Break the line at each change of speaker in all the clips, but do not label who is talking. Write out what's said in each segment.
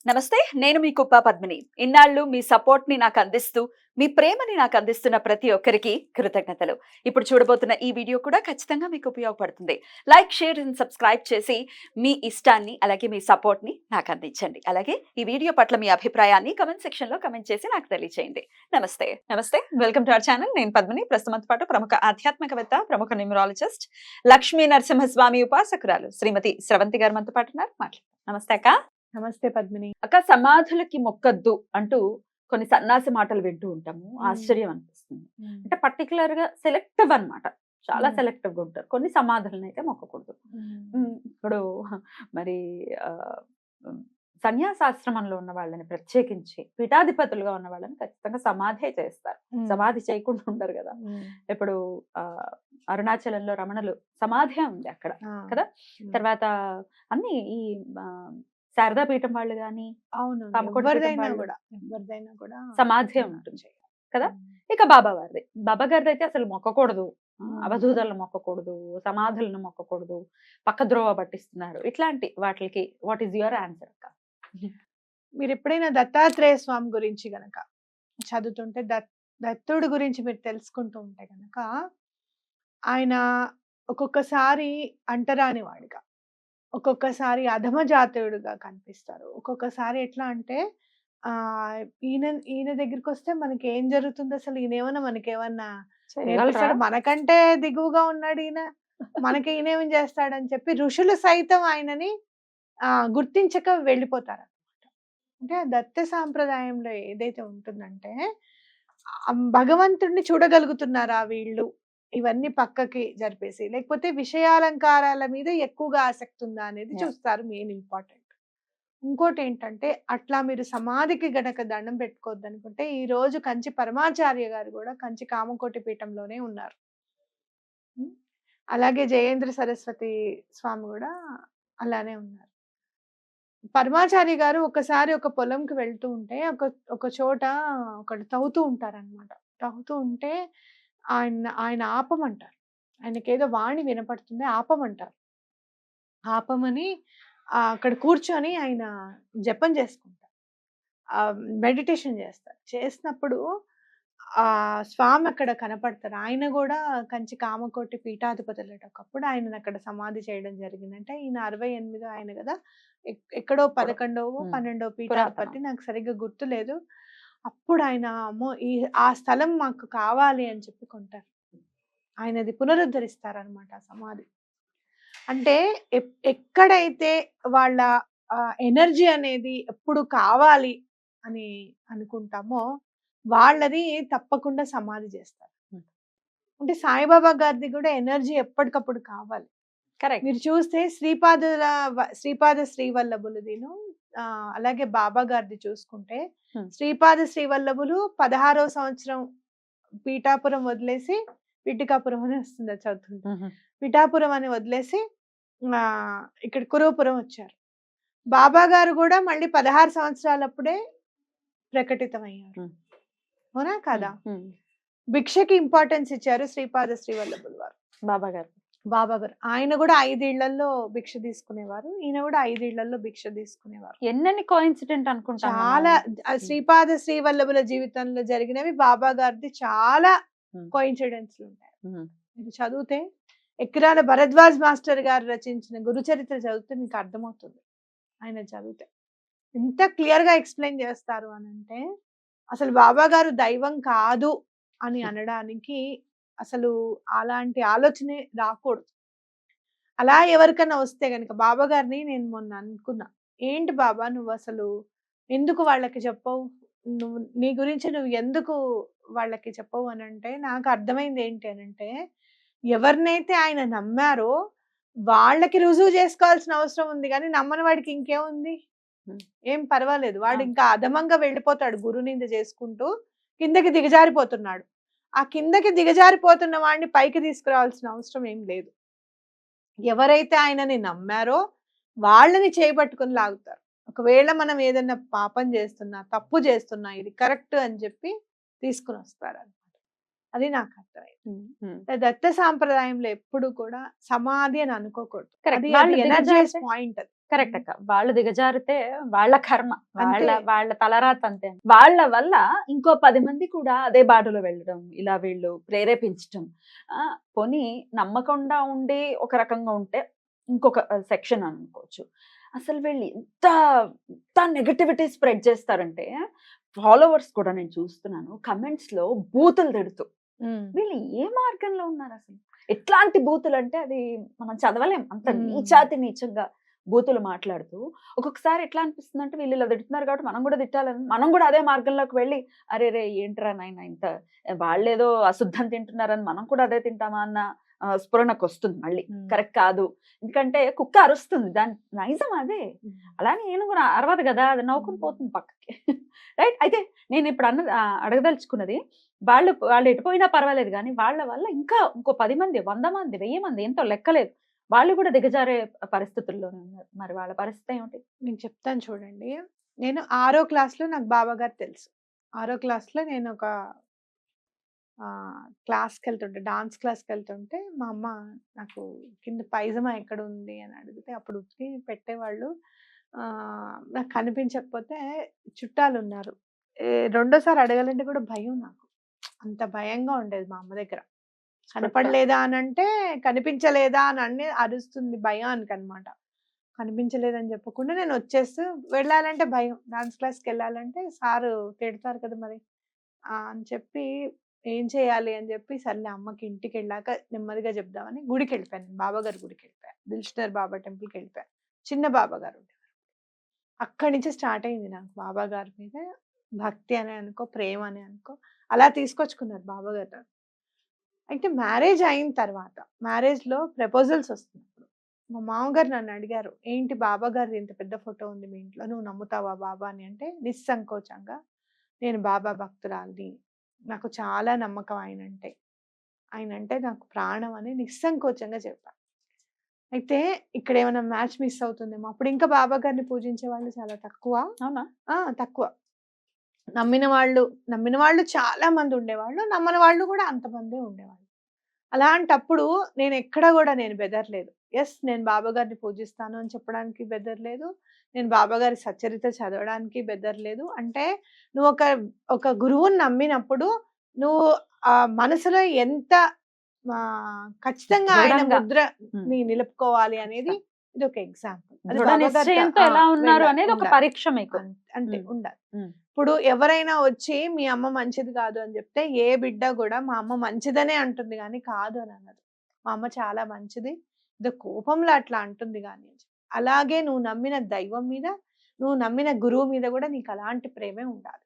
నమస్తే. నేను మీ కుప్ప పద్మిని. ఇన్నాళ్ళు మీ సపోర్ట్‌ని నాకందిస్తూ, మీ ప్రేమని నాకందిస్తున్న ప్రతి ఒక్కరికి కృతజ్ఞతలు. ఇప్పుడు చూడబోతున్న ఈ వీడియో కూడా ఖచ్చితంగా మీకు ఉపయోగపడుతుంది. లైక్, షేర్ అండ్ సబ్స్క్రైబ్ చేసి మీ ఇష్టాన్ని, అలాగే మీ సపోర్ట్‌ని నాకందించండి. అలాగే ఈ వీడియో పట్ల మీ అభిప్రాయాన్ని కామెంట్ సెక్షన్‌లో కామెంట్ చేసి నాకు తెలియజేయండి. నమస్తే. నమస్తే. Welcome to our channel. నేను పద్మిని. ప్రస్తుతంతో పాటు ప్రముఖ ఆధ్యాత్మికవేత్త, ప్రముఖ న్యూమరాలజిస్ట్, లక్ష్మీ నరసింహస్వామి ఉపాసకురాలు శ్రీమతి స్రవంతి గారు మనతో పాటు ఉన్నారు. నమస్తే అక్క.
నమస్తే పద్మిని.
అక్క, సమాధులకి మొక్కద్దు అంటూ కొన్ని సన్నాసి మాటలు వింటూ ఉంటాము. ఆశ్చర్యం అనిపిస్తుంది. అంటే పర్టికులర్ గా సెలెక్టివ్ అన్నమాట. చాలా సెలెక్టివ్ గా ఉంటారు. కొన్ని సమాధులను అయితే మొక్కకూడదు. ఇప్పుడు మరి సన్యాసాశ్రమంలో ఉన్న వాళ్ళని, ప్రత్యేకించి పీఠాధిపతులుగా ఉన్న వాళ్ళని ఖచ్చితంగా సమాధి చేస్తారు. సమాధి చేయకుండా ఉండరు కదా. ఇప్పుడు అరుణాచలంలో రమణులు సమాధి ఉంది అక్కడ కదా. తర్వాత అన్ని ఈ శారదా పీఠం వాళ్ళు గాని, సమాధి ఉంటుంది కదా. ఇక బాబా గారిది అయితే అసలు మొక్కకూడదు. అవధూతలను మొక్కకూడదు, సమాధులను మొక్కకూడదు, పక్క ద్రోవ పట్టిస్తున్నారు. ఇట్లాంటి వాటికి వాట్ ఈస్ యువర్ ఆన్సర్ అక్క?
మీరు ఎప్పుడైనా దత్తాత్రేయ స్వామి గురించి గనక చదువుతుంటే, దత్తుడి గురించి మీరు తెలుసుకుంటూ ఉంటే గనక, ఆయన ఒక్కొక్కసారి అంటరాని వాడిగా, ఒక్కొక్కసారి అధమ జాతీయుడుగా కనిపిస్తారు. ఒక్కొక్కసారి ఎట్లా అంటే ఈయన దగ్గరికి వస్తే మనకి ఏం జరుగుతుంది, అసలు ఈయనేమన్నా మనకేమన్నా నేర్పిస్తాడు, మనకంటే దిగువగా ఉన్నాడు ఈయన, మనకి ఈయనేం చేస్తాడని చెప్పి ఋషులు సైతం ఆయనని గుర్తించక వెళ్ళిపోతారు అనమాట. అంటే దత్త సాంప్రదాయంలో ఏదైతే ఉంటుందంటే, భగవంతుడిని చూడగలుగుతున్నారా వీళ్ళు, ఇవన్నీ పక్కకి జరిపేసి, లేకపోతే విషయాలంకారాల మీద ఎక్కువగా ఆసక్తి ఉందా అనేది చూస్తారు. Main important. ఇంకోటి ఏంటంటే, అట్లా మీరు సమాధికి గనక దండం పెట్టుకోవద్దు అనుకుంటే, ఈ రోజు కంచి పరమాచార్య గారు కూడా కంచి కామకోటి పీఠంలోనే ఉన్నారు. అలాగే జయేంద్ర సరస్వతి స్వామి కూడా అలానే ఉన్నారు. పరమాచార్య గారు ఒకసారి ఒక పొలంకి వెళ్తూ ఉంటే, ఒక చోట ఒకటి తవ్వుతూ ఉంటారనమాట. తవ్వుతూ ఉంటే ఆయన ఆపమంటారు. ఆయనకేదో వాణి వినపడుతుంది, ఆపమంటారు. ఆపమని అక్కడ కూర్చొని ఆయన జపం చేసుకుంటారు, మెడిటేషన్ చేస్తారు. చేసినప్పుడు స్వామి అక్కడ కనపడతారు. ఆయన కూడా కంచి కామకోటి పీఠాధిపతులట. ఒకప్పుడు ఆయన అక్కడ సమాధి చేయడం జరిగిందంటే, ఈయన 68 ఆయన కదా, ఎక్కడో 11వ 12వ పీఠాధిపతి, నాకు సరిగ్గా గుర్తులేదు. అప్పుడు ఆయన అమ్మో ఆ స్థలం మాకు కావాలి అని చెప్పి కొంటారు. ఆయనది పునరుద్ధరిస్తారనమాట ఆ సమాధి. అంటే ఎక్కడైతే వాళ్ళ ఎనర్జీ అనేది ఎప్పుడు కావాలి అని అనుకుంటామో, వాళ్ళది తప్పకుండా సమాధి చేస్తారు. అంటే సాయిబాబా గారిది కూడా ఎనర్జీ ఎప్పటికప్పుడు కావాలి.
కరెక్ట్.
మీరు చూస్తే శ్రీపాద శ్రీవల్లభులదిను, అలాగే బాబా గారిది చూసుకుంటే, శ్రీపాద శ్రీవల్లభులు 16వ సంవత్సరం పీఠాపురం వదిలేసి, పిఠికాపురం అని వస్తుంది చదువుతుంది, పిఠాపురం అని వదిలేసి ఇక్కడ కురువపురం వచ్చారు. బాబా గారు కూడా మళ్ళీ 16 సంవత్సరాలప్పుడే ప్రకటితమయ్యారు. అవునా కదా. భిక్షకి ఇంపార్టెన్స్ ఇచ్చారు శ్రీపాద శ్రీవల్లభులు వారు. బాబా గారు ఆయన కూడా 5 ఇళ్లలో భిక్ష తీసుకునేవారు. ఈయన కూడా 5 ఇళ్లలో భిక్ష తీసుకునేవారు.
ఎన్నెన్ని కోఇన్సిడెంట్ అనుకుంటా.
చాలా శ్రీపాద శ్రీవల్లభుల జీవితంలో జరిగినవి, బాబా గారిది చాలా కోఇన్సిడెన్స్లు ఉంటాయి. మీరు చదివితే, ఎక్కిరాల భరద్వాజ్ మాస్టర్ గారు రచించిన గురుచరిత్ర చదివితే మీకు అర్థమవుతుంది. ఆయన చదివితే ఎంత క్లియర్ గా ఎక్స్ప్లెయిన్ చేస్తారు అని అంటే, అసలు బాబా గారు దైవం కాదు అని అనడానికి అసలు అలాంటి ఆలోచనే రాకూడదు. అలా ఎవరికైనా వస్తే గనక, బాబా గారిని నేను మొన్న అనుకున్నా, ఏంటి బాబా నువ్వు అసలు ఎందుకు వాళ్ళకి చెప్పవు, నువ్వు నీ గురించి నువ్వు ఎందుకు వాళ్ళకి చెప్పవు అని అంటే, నాకు అర్థమైంది ఏంటి అని అంటే, ఎవరినైతే ఆయన నమ్మారో వాళ్ళకి రుజువు చేసుకోవాల్సిన అవసరం ఉంది, కానీ నమ్మని వాడికి ఇంకేముంది, ఏం పర్వాలేదు, వాడు ఇంకా అధమంగా వెళ్ళిపోతాడు, గురునింద చేసుకుంటూ కిందకి దిగజారిపోతున్నాడు. ఆ కిందకి దిగజారిపోతున్న వాడిని పైకి తీసుకురావాల్సిన అవసరం ఏం లేదు. ఎవరైతే ఆయనని నమ్మారో వాళ్ళని చేయబట్టుకుని లాగుతారు. ఒకవేళ మనం ఏదైనా పాపం చేస్తున్నా, తప్పు చేస్తున్నా, ఇది కరెక్ట్ అని చెప్పి తీసుకుని వస్తారు అనమాట. అది నాకు అర్థమైంది. దత్త సాంప్రదాయంలో ఎప్పుడు కూడా సమాధి అని అనుకోకూడదు. అది ఎనర్జైజ్ పాయింట్. అది
కరెక్ట్ అక్క. వాళ్ళు దిగజారితే వాళ్ళ కర్మ,
అంతే.
వాళ్ళ తలరాత అంతే. వాళ్ళ వల్ల
ఇంకో 10 మంది కూడా అదే బాటలో వెళ్ళడం, ఇలా వీళ్ళు ప్రేరేపించటం. పోనీ నమ్మకుండా ఉండి ఒక రకంగా ఉంటే ఇంకొక సెక్షన్ అనుకోవచ్చు. అసలు వీళ్ళు ఎంత నెగటివిటీ స్ప్రెడ్ చేస్తారంటే, ఫాలోవర్స్ కూడా నేను చూస్తున్నాను కమెంట్స్‌లో బూతులు తిడుతూ. వీళ్ళు ఏ మార్గంలో ఉన్నారసలు? ఎట్లాంటి బూతులంటే అది మనం చదవలేం. అంత నీచాతి నీచంగా బూతులు మాట్లాడుతూ ఒక్కొక్కసారి ఎట్లా అనిపిస్తుందంటే వీళ్ళు ఇలా తిడుతున్నారు కాబట్టి మనం కూడా తిట్టాలని, మనం కూడా అదే మార్గంలోకి వెళ్ళి అరే రే ఏంట్రా నాయన ఇంత వాళ్ళేదో అశుద్ధం తింటున్నారని మనం కూడా అదే తింటామా అన్న స్ఫురణకు వస్తుంది మళ్ళీ. కరెక్ట్ కాదు. ఎందుకంటే కుక్క అరుస్తుంది, దాని నైజం అదే. అలానే నేను కూడా అరవదు కదా, అది నవ్వుకుని పోతుంది పక్కకి. రైట్. అయితే నేను ఇప్పుడు అడగదలుచుకున్నది, వాళ్ళు ఎటుపోయినా పర్వాలేదు కానీ వాళ్ళ వల్ల ఇంకా ఇంకో 10 మంది, 100 మంది, 1000 మంది, ఎంతో లెక్కలేదు, వాళ్ళు కూడా దిగజారే పరిస్థితుల్లోనే ఉన్నారు. మరి వాళ్ళ పరిస్థితి ఏమిటి?
నేను చెప్తాను చూడండి. నేను 6వ క్లాస్‌లో నాకు బాబా గారు తెలుసు. 6వ క్లాస్‌లో నేను ఒక క్లాస్‌కెళ్తుంటే, డాన్స్ క్లాస్‌కెళ్తుంటే మా అమ్మ నాకు కింద పైజమా ఎక్కడుంది అని అడిగితే అప్పుడు ఉతికి పెట్టేవాళ్ళు. నాకు కనిపించకపోతే చుట్టాలున్నారు. రెండోసారి అడగాలంటే కూడా భయం నాకు. అంత భయంగా ఉండేది మా అమ్మ దగ్గర. కనపడలేదా అనంటే, కనిపించలేదా అని అరుస్తుంది భయానికనమాట. కనిపించలేదని చెప్పకుండా నేను వచ్చేస్తూ వెళ్ళాలంటే భయం. డాన్స్ క్లాస్‌కెళ్ళాలంటే సారు తిడతారు కదా మరి. అని చెప్పి ఏం చేయాలి అని చెప్పి సర్లే అమ్మకి ఇంటికెళ్ళాక నెమ్మదిగా చెప్దామని గుడికెళ్ళిపోయాను. బాబాగారి గుడికెళ్ళిపోయా. దిల్షుఖ్నగర్ బాబా టెంపుల్‌కెళ్ళిపోయా. చిన్న బాబాగారు ఉండేవారు. అక్కడి నుంచి స్టార్ట్ అయింది నాకు బాబా గారి మీద భక్తి అనే అనుకో, ప్రేమ అనే అనుకో, అలా తీసుకొచ్చుకున్నారు బాబాగారు నన్ను. అయితే మ్యారేజ్ అయిన తర్వాత, మ్యారేజ్‌లో ప్రపోజల్స్ వస్తున్నప్పుడు మా మామగారు నన్ను అడిగారు, "ఏంటి బాబా గారిది ఇంత పెద్ద ఫోటో ఉంది మీ ఇంట్లో, నువ్వు నమ్ముతావా బాబా అని?" అంటే నిస్సంకోచంగా, "నేను బాబా భక్తురాలిని. నాకు చాలా నమ్మకం ఆయనంటే. ఆయనంటే నాకు ప్రాణం" అని నిస్సంకోచంగా చెప్పా. అయితే ఇక్కడ ఏమైనా మ్యాచ్ మిస్ అవుతుందేమో. అప్పుడు ఇంకా బాబా గారిని పూజించే వాళ్ళు చాలా తక్కువ.
అవునా?
తక్కువ. నమ్మిన వాళ్ళు చాలా మంది ఉండేవాళ్ళు. నమ్మని వాళ్ళు కూడా అంతమందే ఉండేవాళ్ళు. అలాంటప్పుడు నేను బెదరలేదు. నేను బాబా గారిని పూజిస్తాను అని చెప్పడానికి బెదరలేదు. నేను బాబా గారి సచ్చరిత్ర చదవడానికి బెదరలేదు. అంటే నువ్వు ఒక గురువుని నమ్మినప్పుడు నువ్వు మనసులో ఎంత ఖచ్చితంగా ఆయన
దృఢంగా.
ముద్రని నిలుపుకోవాలి అనేది ఇదొక ఎగ్జాంపుల్. అది
దృఢ
బాబా గారితో
నిశ్చయంతో ఎలా ఉన్నారు అనేది ఒక
ఉండాలి.
పరీక్ష మీకు.
అంతే
ఉమ్.
ఉండాలి.
ఉమ్.
ఇప్పుడు ఎవరైనా వచ్చి మీ అమ్మ మంచిది కాదు అని చెప్తే ఏ బిడ్డ కూడా మా అమ్మ మంచిదనే అంటుంది కానీ కాదు అని అన్నది. మా అమ్మ చాలా మంచిది, ఏదో కోపంలో అట్లా అంటుంది కానీ అని చెప్పి. అలాగే నువ్వు నమ్మిన దైవం మీద, నువ్వు నమ్మిన గురువు మీద కూడా నీకు అలాంటి ప్రేమే ఉండాలి.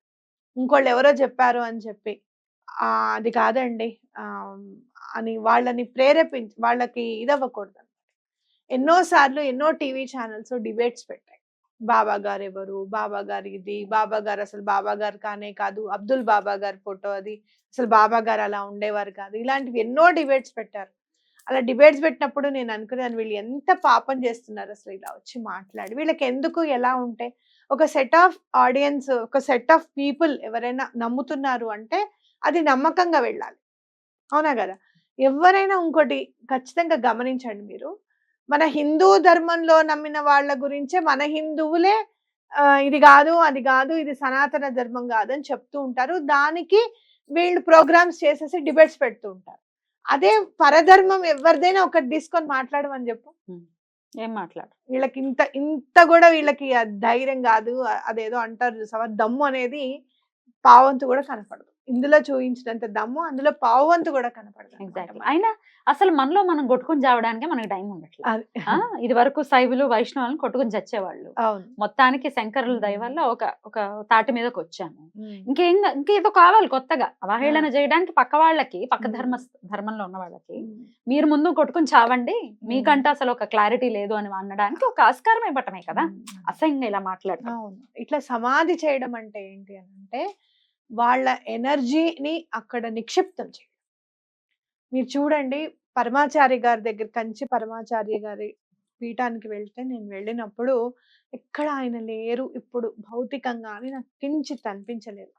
ఇంకోళ్ళు ఎవరో చెప్పారు అని చెప్పి అది కాదండి అని వాళ్ళని వాళ్ళకి ఇదవ్వకూడదు. ఎన్నోసార్లు ఎన్నో టీవీ ఛానల్స్ డిబేట్స్ పెట్టాయి. బాబా గారు ఎవరు, బాబా గారు ఇది, బాబా గారు అసలు బాబా గారు కానే కాదు, అబ్దుల్ బాబా గారి ఫోటో అది, అసలు బాబా గారు అలా ఉండేవారు కాదు, ఇలాంటివి ఎన్నో డిబేట్స్ పెట్టారు. అలా డిబేట్స్ పెట్టినప్పుడు నేను అనుకున్నాను, వీళ్ళు ఎంత పాపం చేస్తున్నారు అసలు ఇలా వచ్చి మాట్లాడి. వీళ్ళకి ఎందుకు ఎలా ఉంటే ఒక సెట్ ఆఫ్ ఆడియన్స్, ఒక సెట్ ఆఫ్ పీపుల్ ఎవరైనా నమ్ముతున్నారు అంటే అది నమ్మకంగా వెళ్ళాలి. అవునా కదా? ఎవరైనా ఇంకోటి ఖచ్చితంగా గమనించండి మీరు. మన హిందూ ధర్మంలో నమ్మిన వాళ్ళ గురించే మన హిందువులే ఇది కాదు, అది కాదు, ఇది సనాతన ధర్మం కాదు అని చెప్తూ ఉంటారు. దానికి వీళ్ళు ప్రోగ్రామ్స్ చేసేసి డిబేట్స్ పెడుతూ ఉంటారు. అదే పరధర్మం ఎవరిదైనా ఒకటి తీసుకొని మాట్లాడమని చెప్పు,
ఏం మాట్లాడు.
వీళ్ళకి ఇంత కూడా వీళ్ళకి ధైర్యం కాదు. అదేదో అంటారు చూసావా, దమ్ము అనేది పావంతు కూడా కనపడదు. ఇందులో చూపించినంత దమ్ము అందులో పావంతు కూడా కనపడదు.
ఎగ్జాక్ట్లీ. అయినా అసలు మనలో మనం కొట్టుకుని చావడానికి మనకి టైం ఉండట్లేదు. ఇది వరకు శైవులు వైష్ణవులను కొట్టుకుని చచ్చేవాళ్ళు.
అవును.
మొత్తానికి శంకరుల దయ వల్ల ఒక తాటి మీదకి వచ్చాము. ఇంకేదో కావాలి కొత్తగా అవహేళన చేయడానికి పక్క వాళ్ళకి, పక్క ధర్మంలో ఉన్న వాళ్ళకి మీరు ముందు కొట్టుకుని చావండి, మీకంటే అసలు ఒక క్లారిటీ లేదు అని అనడానికి ఒక ఆస్కారం ఇవ్వటమే కదా అసహ్యంగా ఇలా మాట్లాడతాం.
అవును. ఇట్లా సమాధి చేయడం అంటే ఏంటి అని అంటే వాళ్ళ ఎనర్జీని అక్కడ నిక్షిప్తం చేయడం. మీరు చూడండి, పరమాచారి గారి దగ్గర, కంచి పరమాచార్య గారి పీఠానికి వెళ్తే నేను వెళ్ళినప్పుడు ఎక్కడ ఆయన లేరు ఇప్పుడు భౌతికంగా అని నాకు కించిత్ అనిపించలేదు.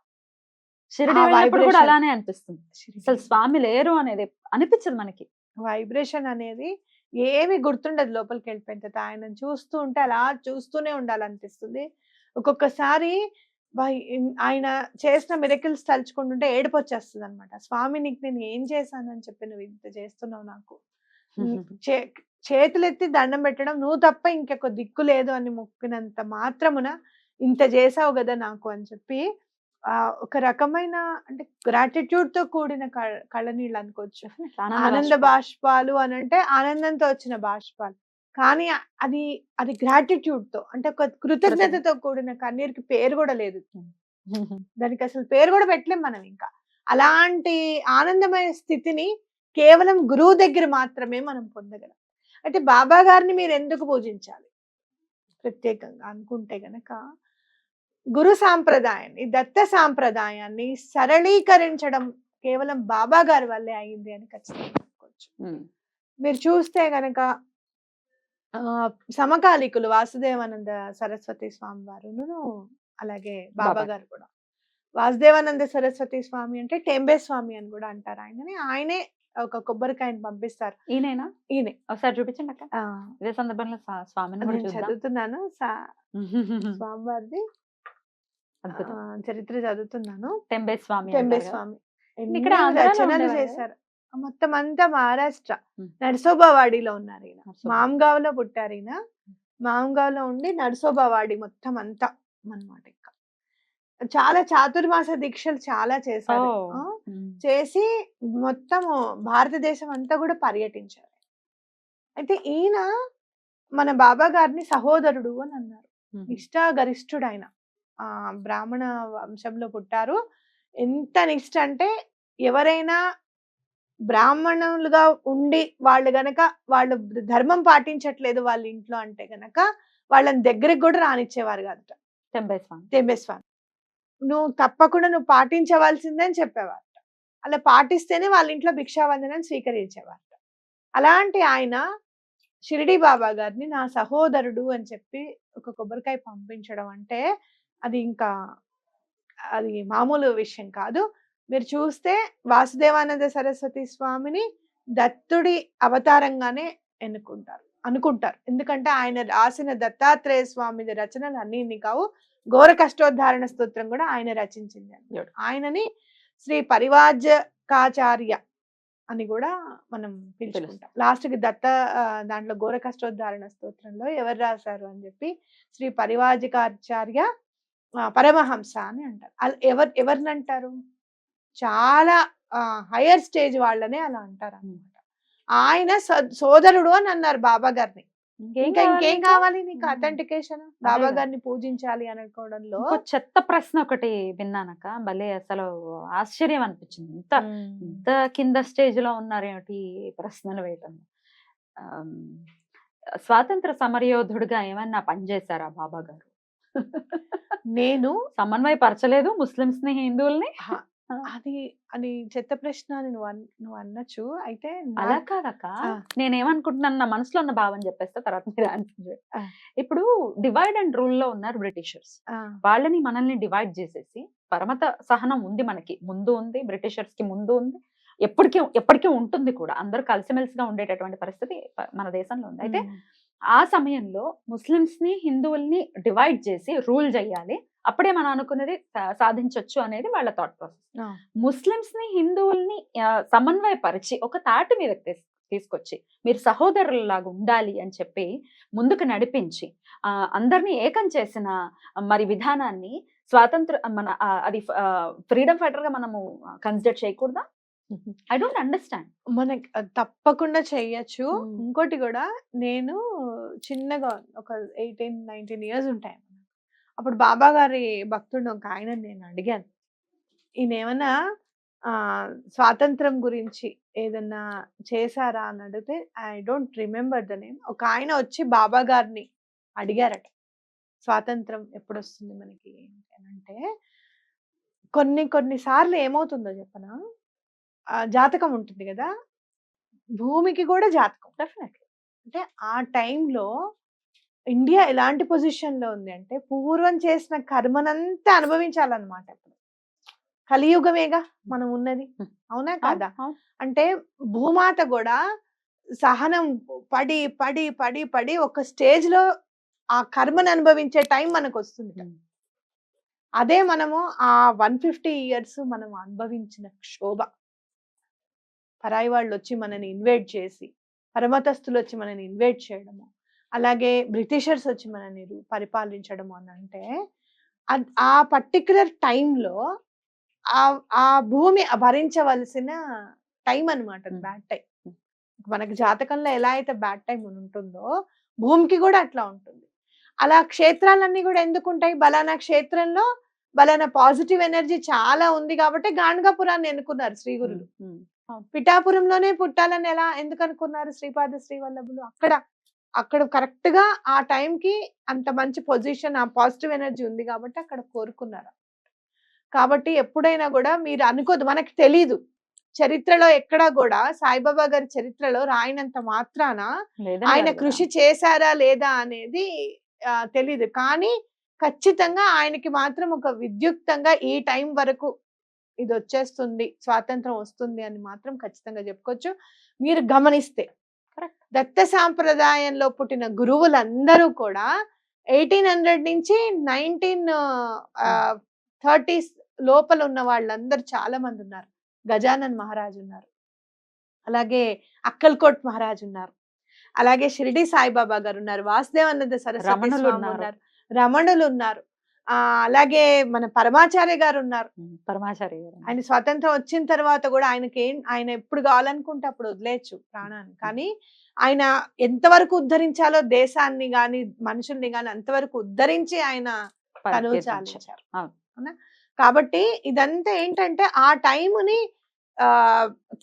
షిరిడి వెళ్ళినప్పుడు కూడా అలానే అనిపిస్తుంది. అసలు స్వామి లేరు అనేది అనిపించదు మనకి.
వైబ్రేషన్ అనేది ఏమి గుర్తుండదు లోపలికి వెళ్ళిపోయిన తర్వాత. ఆయనను చూస్తూ ఉంటే అలా చూస్తూనే ఉండాలనిపిస్తుంది. ఒక్కొక్కసారి ఆయన చేసిన మిరకిల్స్ తలుచుకుంటుంటే ఏడుపొచ్చేస్తదనమాట. స్వామి నీకు నేను ఏం చేశానని చెప్పి నువ్వు ఇంత చేస్తున్నావు నాకు. చే చేతులెత్తి దండం పెట్టడం, నువ్వు తప్ప ఇంకొక దిక్కు లేదు అని మొక్కినంత మాత్రమున ఇంత చేసావు గదా నాకు అని చెప్పి ఒక రకమైన అంటే గ్రాటిట్యూడ్ తో కూడిన కళ్ళనీళ్ళు అనుకోవచ్చు. ఆనంద బాష్పాలు అని అంటే ఆనందంతో వచ్చిన బాష్పాలు, కానీ అది అది గ్రాటిట్యూడ్ తో అంటే ఒక కృతజ్ఞతతో కూడిన కన్నీరుకి పేరు కూడా లేదు. దానికి అసలు పేరు కూడా పెట్టలేం మనం. ఇంకా అలాంటి ఆనందమైన స్థితిని కేవలం గురువు దగ్గర మాత్రమే మనం పొందగలం. అయితే బాబా గారిని మీరు ఎందుకు పూజించాలి ప్రత్యేకంగా అనుకుంటే గనక, గురు సాంప్రదాయాన్ని, దత్త సాంప్రదాయాన్ని సరళీకరించడం కేవలం బాబా గారి వల్లే అయింది అని ఖచ్చితంగా అనుకోవచ్చు. మీరు చూస్తే గనక సమకాలీకులు వాసుదేవానంద సరస్వతి స్వామి వారును అలాగే బాబా గారు కూడా. వాసుదేవానంద సరస్వతి స్వామి అంటే టెంబే స్వామి అని కూడా అంటారు ఆయనని. ఆయనే ఒక కొబ్బరికాయని పంపిస్తారు.
ఈయనేనా?
ఈయనే.
ఒకసారి చూపించండి అక్క. ఇదే సందర్భంలో స్వామిని కూడా చూద్దాం.
చదువుతున్నాను స్వామివారిది చరిత్ర చదువుతున్నాను.
టెంబే స్వామి.
టెంబే స్వామి
ఇక్కడ
రచనలు చేశారు. మొత్తం అంతా మహారాష్ట్ర నర్సోబావాడిలో ఉన్నారు ఈయన. మాంగావ్లో పుట్టారు ఈయన. మాంగావ్లో ఉండి నర్సోబావాడి మొత్తం అంతా అన్నమాట. ఇంకా చాలా చాతుర్మాస దీక్షలు చాలా చేశారు. చేసి మొత్తం భారతదేశం అంతా కూడా పర్యటించారు. అయితే ఈయన మన బాబా గారిని సహోదరుడు అని అన్నారు. నిష్ఠాగరిష్ఠుడు ఆయన. బ్రాహ్మణ వంశంలో పుట్టారు. ఎంత నిష్ఠ అంటే ఎవరైనా బ్రాహ్మణులుగా ఉండి వాళ్ళు గనక వాళ్ళు ధర్మం పాటించట్లేదు వాళ్ళ ఇంట్లో అంటే గనక వాళ్ళని దగ్గరికి కూడా రానిచ్చేవారు కాదట టెంబే స్వామి. నువ్వు తప్పకుండా నువ్వు పాటించవలసిందే అని చెప్పేవారట. అలా పాటిస్తేనే వాళ్ళ ఇంట్లో భిక్షావందనం స్వీకరించేవారట. అలాంటి ఆయన షిరిడి బాబా గారిని నా సహోదరుడు అని చెప్పి ఒక కొబ్బరికాయ పంపించడం అంటే అది ఇంకా అది మామూలు విషయం కాదు. మీరు చూస్తే వాసుదేవానంద సరస్వతి స్వామిని దత్తుడి అవతారంగానే అనుకుంటారు. ఎందుకంటే ఆయన రాసిన దత్తాత్రేయ స్వామి రచనలు అన్ని కావు. ఘోర కష్టోద్ధారణ స్తోత్రం కూడా ఆయన రచించింది. ఆయనని శ్రీ పరివాజకాచార్య అని కూడా మనం పిలుచుకుంటాం. లాస్ట్ కి దత్త దాంట్లో ఘోర కష్టోద్ధారణ స్తోత్రంలో ఎవరు రాశారు అని చెప్పి శ్రీ పరివాజకాచార్య పరమహంస అని అంటారు. ఎవరిని అంటారు? చాలా హైయర్ స్టేజ్ వాళ్ళనే అలా అంటారు అన్నమాట. ఆయన సోదరుడు అని అన్నారు బాబా గారిని. ఇంకేం కావాలి నీకు? అథెంటికేషన్ బాబా గారిని పూజించాలి అనుకోవడంలో
చెత్త ప్రశ్న ఒకటి విన్నానక భలే అసలు ఆశ్చర్యం అనిపించింది. ఇంత కింద స్టేజ్ లో ఉన్నారేమిటి ప్రశ్నలు వేయటం. స్వాతంత్ర సమరయోధుడుగా ఏమన్నా పనిచేశారా బాబా గారు?
నేను
సమన్వయపరచలేదు ముస్లింస్ ని హిందువుల్ని?
అది చెత్త ప్రశ్న అని నువ్వు అనొచ్చు. అయితే
అలా కాదక్క, నేనేమనుకుంటున్నాను నా మనసులో ఉన్న భావం చెప్పేస్తే తర్వాత మీరు ఆన్సర్. ఇప్పుడు డివైడ్ అండ్ రూల్ లో ఉన్నారు బ్రిటిషర్స్. వాళ్ళని మనల్ని డివైడ్ చేసేసి పరమత సహనం ఉంది, మనకి ముందు ఉంది, బ్రిటిషర్స్ కి ముందు ఉంది, ఎప్పటికీ ఉంటుంది కూడా. అందరూ కలిసిమెలిసిగా ఉండేటటువంటి పరిస్థితి మన దేశంలో ఉంది. అయితే ఆ సమయంలో ముస్లింస్ ని హిందువుల్ని డివైడ్ చేసి రూల్ చేయాలి, అప్పుడే మనం అనుకున్నది సాధించవచ్చు అనేది వాళ్ళ థాట్ ప్రాసెస్. ముస్లింస్ ని హిందువుల్ని సమన్వయపరిచి ఒక తాటి మీద తీసుకొచ్చి మీరు సహోదరులలాగా ఉండాలి అని చెప్పి ముందుకు నడిపించి అందరినీ ఏకం చేసిన మరి విధానాన్ని స్వాతంత్ర అది ఫ్రీడమ్ ఫైటర్ గా మనము కన్సిడర్ చేయకూడదా? I don't understand.
మనకి తప్పకుండా చెయ్యొచ్చు. ఇంకోటి కూడా, నేను చిన్నగా ఒక 18-19 years ఉంటాయి. అప్పుడు బాబా గారి భక్తుడు ఒక ఆయన నేను అడిగాను, ఈయన ఏమన్నా స్వాతంత్రం గురించి ఏదన్నా చేశారా అని అడిగితే I don't remember the name. ఒక ఆయన వచ్చి బాబా గారిని అడిగారట, స్వాతంత్రం ఎప్పుడు వస్తుంది మనకి అంటే. కొన్ని సార్లు ఏమవుతుందో చెప్పనా, జాతకం ఉంటుంది కదా, భూమికి కూడా జాతకం డెఫినెట్లీ. అంటే ఆ టైంలో ఇండియా ఎలాంటి పొజిషన్ లో ఉంది అంటే పూర్వం చేసిన కర్మనంతా అనుభవించాలన్నమాట. ఇప్పుడు కలియుగమేగా మనం ఉన్నది, అవునా కాదా? అంటే భూమాత కూడా సహనం పడి పడి పడి పడి ఒక స్టేజ్ లో ఆ కర్మను అనుభవించే టైం మనకు వస్తుంది. అదే మనము ఆ 150 ఇయర్స్ మనం అనుభవించిన క్షోభ. పరాయి వాళ్ళు వచ్చి మనని ఇన్వైట్ చేసి, పరమతస్తులు వచ్చి మనని ఇన్వైట్ చేయడము, అలాగే బ్రిటిషర్స్ వచ్చి మనని పరిపాలించడము అని అంటే ఆ పర్టిక్యులర్ టైంలో ఆ భూమి భరించవలసిన టైం అనమాట, బ్యాడ్ టైం. మనకి జాతకంలో ఎలా అయితే బ్యాడ్ టైం ఉంటుందో భూమికి కూడా అట్లా ఉంటుంది. అలా క్షేత్రాలన్నీ కూడా ఎందుకు ఉంటాయి? బలానా క్షేత్రంలో బలానా పాజిటివ్ ఎనర్జీ చాలా ఉంది కాబట్టి గాణగాపురాన్ని ఎన్నుకున్నారు శ్రీ గురులు. పిఠాపురంలోనే పుట్టాలని ఎందుకు అనుకున్నారు శ్రీపాద శ్రీవల్లభులు? అక్కడ కరెక్ట్ గా ఆ టైంకి అంత మంచి పొజిషన్, ఆ పాజిటివ్ ఎనర్జీ ఉంది కాబట్టి అక్కడ కోరుకున్నారు. కాబట్టి ఎప్పుడైనా కూడా మీరు అనుకోదు, మనకి తెలీదు చరిత్రలో ఎక్కడా కూడా సాయిబాబా గారి చరిత్రలో రాయినంత మాత్రాన ఆయన కృషి చేశారా లేదా అనేది తెలీదు. కానీ ఖచ్చితంగా ఆయనకి మాత్రం ఒక విద్యుక్తంగా ఈ టైం వరకు ఇది వచ్చేస్తుంది, స్వాతంత్రం వస్తుంది అని మాత్రం ఖచ్చితంగా చెప్పుకోవచ్చు. మీరు గమనిస్తే దత్త సాంప్రదాయంలో పుట్టిన గురువులందరూ కూడా 1800 నుంచి 1930s లోపల ఉన్న వాళ్ళందరూ చాలా మంది ఉన్నారు. గజానన్ మహారాజ్ ఉన్నారు, అలాగే అక్కల్కోట్ మహారాజ్ ఉన్నారు, అలాగే షిరిడి సాయిబాబా గారు ఉన్నారు, వాసుదేవానంద సరస్వతి స్వామి ఉన్నారు, రమణులు ఉన్నారు, అలాగే మన పరమాచార్య గారు ఉన్నారు. ఆయన స్వాతంత్రం వచ్చిన తర్వాత కూడా ఆయన ఎప్పుడు కావాలనుకుంటే అప్పుడు వదిలేయచ్చు ప్రాణాన్ని. కానీ ఆయన ఎంతవరకు ఉద్ధరించాలో దేశాన్ని గాని మనుషుల్ని గాని అంతవరకు ఉద్ధరించి ఆయన తనువు చాలించారు. కాబట్టి ఇదంతా ఏంటంటే ఆ టైంని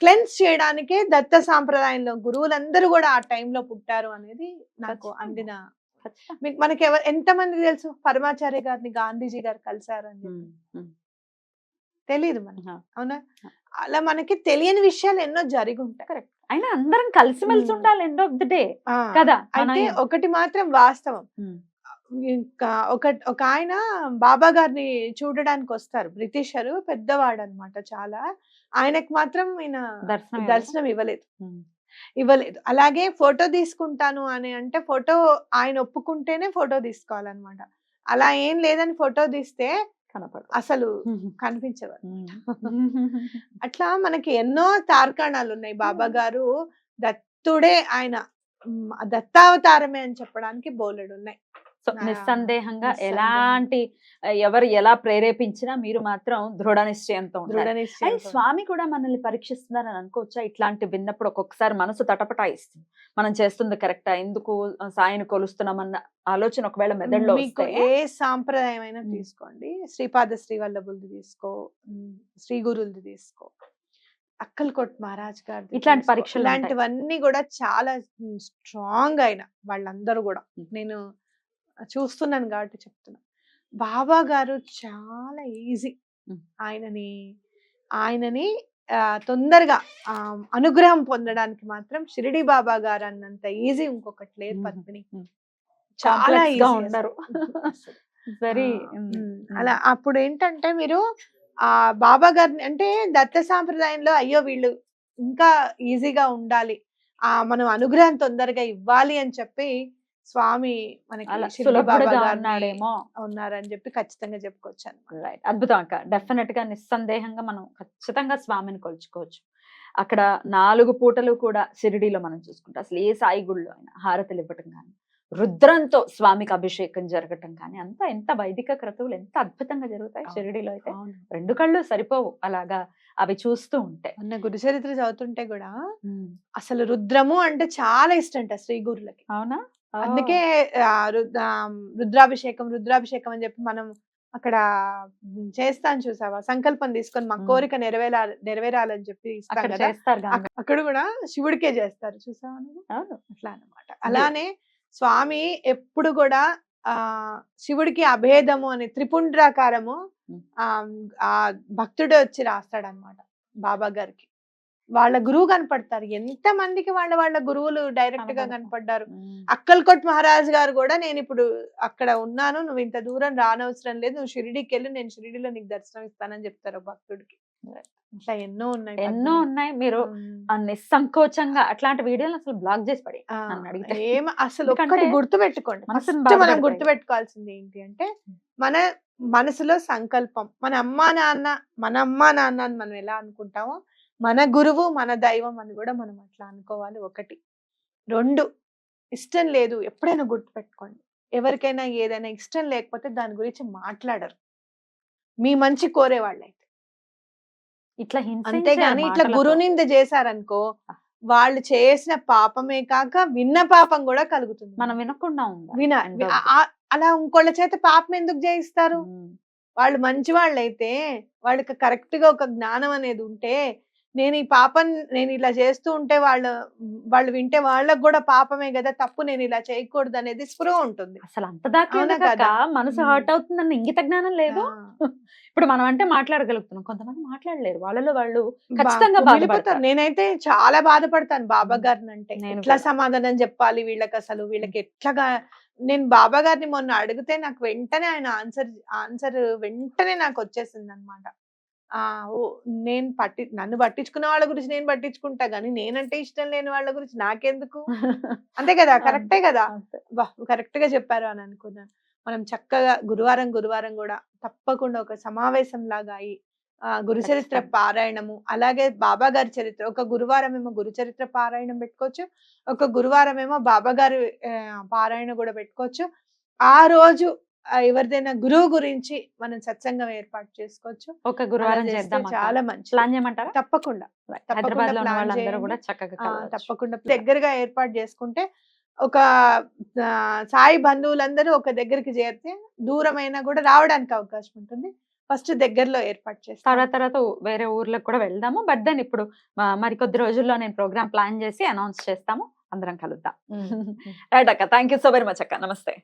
క్లెన్స్ చేయడానికే దత్త సాంప్రదాయంలో గురువులందరూ కూడా ఆ టైంలో పుట్టారు అనేది నాకు అందిన. మనకి ఎంతమంది తెలుసు పరమాచార్య గారిని గాంధీజీ గారు కలిశారు అని తెలీదు మనకి, అవునా? అలా మనకి తెలియని విషయాలు ఎన్నో జరిగి ఉంటాయి. కరెక్ట్.
అయినా అందరం కలిసిమెలిసి ఉండాలి ఎండ్ ఆఫ్ ది డే కదా.
అయితే ఒకటి మాత్రం వాస్తవం, ఒక ఆయన బాబా గారిని చూడడానికి వస్తారు, బ్రిటిషరు, పెద్దవాడు అనమాట చాలా. ఆయనకు మాత్రం ఈయన దర్శనం ఇవ్వలేదు. అలాగే ఫోటో తీసుకుంటాను అని అంటే ఫోటో ఆయన ఒప్పుకుంటేనే ఫోటో తీసుకోవాలన్నమాట. అలా ఏం లేదని ఫోటో తీస్తే అసలు కనిపించవారు. అట్లా మనకి ఎన్నో తార్కాణాలు ఉన్నాయి. బాబా గారు దత్తుడే, ఆయన దత్తావతారమే అని చెప్పడానికి బోలెడు ఉన్నాయి.
నిస్సందేహంగా ఎలాంటి ఎవరు ఎలా ప్రేరేపించినా మీరు మాత్రం దృఢ నిశ్చయంతో ఉండాలి. స్వామి కూడా మనల్ని పరీక్షిస్తున్నారని అనుకోవచ్చా? ఇట్లాంటి విన్నప్పుడు ఒక్కొక్కసారి మనసు తటపటాయిస్తుంది, మనం చేస్తుంది కరెక్టా, ఎందుకు సాయిని కొలుస్తున్నామన్న ఆలోచన ఒకవేళ మెదడులో
ఏ సాంప్రదాయం అయినా తీసుకోండి, శ్రీపాద శ్రీవల్లభులది తీసుకో, శ్రీ గురువులది తీసుకో, అక్కల్కోట్ మహారాజ్ గారు,
ఇట్లాంటి పరీక్షలు
ఇలాంటివన్నీ కూడా చాలా స్ట్రాంగ్ అయిన వాళ్ళందరూ కూడా నేను చూస్తున్నాను కాబట్టి చెప్తున్నా. బాబా గారు చాలా ఈజీ, ఆయనని తొందరగా అనుగ్రహం పొందడానికి మాత్రం షిరిడి బాబా గారు అన్నంత ఈజీ ఇంకొకటి లేదు పద్మిని. చాలా ఈజీ ఉండరు. అలా అప్పుడు ఏంటంటే మీరు ఆ బాబా గారిని అంటే దత్త సాంప్రదాయంలో అయ్యో వీళ్ళు ఇంకా ఈజీగా ఉండాలి, మనం అనుగ్రహం తొందరగా ఇవ్వాలి అని చెప్పి స్వామి మనకి ఉన్నారని చెప్పి ఖచ్చితంగా చెప్పుకోవచ్చు.
రైట్, అద్భుతం అక్క. డెఫినెట్ గా నిస్సందేహంగా మనం ఖచ్చితంగా స్వామిని కొలుచుకోవచ్చు. అక్కడ 4 పూటలు కూడా షిరిడీలో మనం చూసుకుంటాం, అసలు ఏ సాయి గుళ్ళో అయినా హారతులు ఇవ్వటం కానీ, రుద్రంతో స్వామికి అభిషేకం జరగటం కానీ, అంతా ఎంత వైదిక క్రతువులు ఎంత అద్భుతంగా జరుగుతాయి షిరిడీలో. అయితే 2 కళ్ళు సరిపోవు అలాగా అవి చూస్తూ ఉంటే.
అన్న గురు చరిత్ర చదువుతుంటే కూడా అసలు రుద్రము అంటే చాలా ఇష్టంట శ్రీ గురులకి.
అవునా?
అందుకే రుద్రాభిషేకం అని చెప్పి మనం అక్కడ చేస్తాను, చూసావా? సంకల్పం తీసుకొని మా కోరిక నెరవేరాలని చెప్పి అక్కడ కూడా శివుడికే చేస్తారు, చూసావా? అట్లా అన్నమాట. అలానే స్వామి ఎప్పుడు కూడా శివుడికి అభేదము అని త్రిపుండ్రాకారము ఆ భక్తుడే వచ్చి రాస్తాడనమాట బాబా గారికి. వాళ్ళ గురువు కనపడతారు, ఎంత మందికి వాళ్ళ గురువులు డైరెక్ట్ గా కనపడ్డారు. అక్కల్కోట్ మహారాజ్ గారు కూడా నేను ఇప్పుడు అక్కడ ఉన్నాను, నువ్వు ఇంత దూరం రానవసరం లేదు, నువ్వు షిరిడీకి వెళ్ళి నేను షిరిడీలో నీకు దర్శనం ఇస్తానని చెప్తారు భక్తుడికి. ఇట్లా ఎన్నో ఉన్నాయి
ఎన్నో
పద్మిని.
ఉన్నాయి. మీరు
ఉమ్.
నిస్సంకోచంగా అట్లాంటి వీడియోలు అసలు బ్లాక్ చేసి పడి
ఆ,
నన్ను అడిగితే.
అసలు
ఎందుకంటే
ఒక్కటి గుర్తు పెట్టుకోండి,
మనసుని
ఫస్ట్
బాధ
మనం
పెడతాయి.
గుర్తు పెట్టుకోవాల్సింది ఏంటి అంటే మన మనసులో సంకల్పం. మన అమ్మా నాన్న అని మనం ఎలా అనుకుంటామో మన గురువు మన దైవం అని కూడా మనం అట్లా అనుకోవాలి. ఒకటి. రెండు, ఇష్టం లేదు ఎప్పుడైనా గుర్తు పెట్టుకోండి, ఎవరికైనా ఏదైనా ఇష్టం లేకపోతే దాని గురించి మాట్లాడరు, మీ మంచి కోరే వాళ్ళైతే.
ఇట్లా హింసించే
అంతేగాని ఇట్లా
మాటలతో.
గురునింద చేశారనుకో, వాళ్ళు చేసిన పాపమే కాక విన్న పాపం కూడా కలుగుతుంది.
మనం వినకుండా ఉండాలి.
విన
end
వి-
of
ఆ-
the-
ఆ- అలా ఇంకోళ్ళ చేత పాపం ఎందుకు చేయిస్తారు?
ఉమ్.
వాళ్ళు మంచి వాళ్ళైతే, వాళ్ళకి కరెక్ట్ గా ఒక జ్ఞానం అనేది ఉంటే, నేను ఇలా చేస్తూ ఉంటే వాళ్ళు వింటే వాళ్ళకు కూడా పాపమే కదా, తప్పు, నేను ఇలా చేయకూడదు అనేది స్పృహ ఉంటుంది.
అసలు అంత దాకా
అవునా
ఎందుకక్క?
కదా?
మనసు
ఉమ్.
హర్ట్ అవుతుందన్న ఇంగిత జ్ఞానం లేదు.
ఆ.
ఇప్పుడు మనం అంటే మాట్లాడగలుగుతున్నాం, కొంతమంది మాట్లాడలేరు. వాళ్ళలో వాళ్ళు
బా-
ఖచ్చితంగా
కుమిలిపోతారు.
బాధపడతారు.
నేనైతే చాలా బాధపడతాను బాబా
ఉమ్.
గారిని అంటే.
నేను
ఎట్లా
కూడా.
సమాధానం చెప్పాలి వీళ్ళకి, అసలు వీళ్ళకి ఎట్లాగా. నేను బాబా గారిని మొన్న అడిగితే నాకు వెంటనే ఆయన ఆన్సర్ వెంటనే నాకు వచ్చేసింది అనమాట. ఓ, నన్ను పట్టించుకున్న వాళ్ళ గురించి నేను పట్టించుకుంటా గానీ, నేనంటే ఇష్టం లేని వాళ్ళ గురించి నాకెందుకు? అంతే కదా, కరెక్టే కదా.
అంతే.
కరెక్ట్ గా చెప్పారు అని అనుకున్నాను. మనం చక్కగా గురువారం కూడా తప్పకుండా ఒక సమావేశం లాగా అయి గురు చరిత్ర
ఖచ్చితంగా.
పారాయణము, అలాగే బాబా గారి చరిత్ర, ఒక గురువారం ఏమో గురు చరిత్ర పారాయణం పెట్టుకోవచ్చు, ఒక గురువారం ఏమో బాబా గారి పారాయణ కూడా పెట్టుకోవచ్చు. ఆ రోజు ఎవరిదైనా గురువు గురించి మనం సత్సంగం ఏర్పాటు చేసుకోవచ్చు.
ఒక
అలా
గురువారం
చేస్తే
చేద్దాం అక్క.
చాలా మంచి.
ప్లాన్ చేయమంటారా?
తప్పకుండా
హైదరాబాద్ లో ఉన్న
plan
వాళ్ళందరూ
చేయండి.
కూడా చక్కగా కలవచ్చు.
తప్పకుండా దగ్గరగా ఏర్పాటు చేసుకుంటే, ఒక సాయి బంధువులందరూ ఒక దగ్గరికి చేరితే దూరమైనా కూడా రావడానికి అవకాశం ఉంటుంది. ఫస్ట్ దగ్గరలో ఏర్పాటు చేస్తాం.
తర్వాత వేరే ఊర్లకు కూడా వెళ్దాము. బట్ దెన్ ఇప్పుడు మరికొద్ది రోజుల్లో నేను ప్రోగ్రామ్ ప్లాన్ చేసి అనౌన్స్ చేస్తాము. అందరం కలుద్దాం. రైట్ అక్క, thank you so very much అక్క. నమస్తే.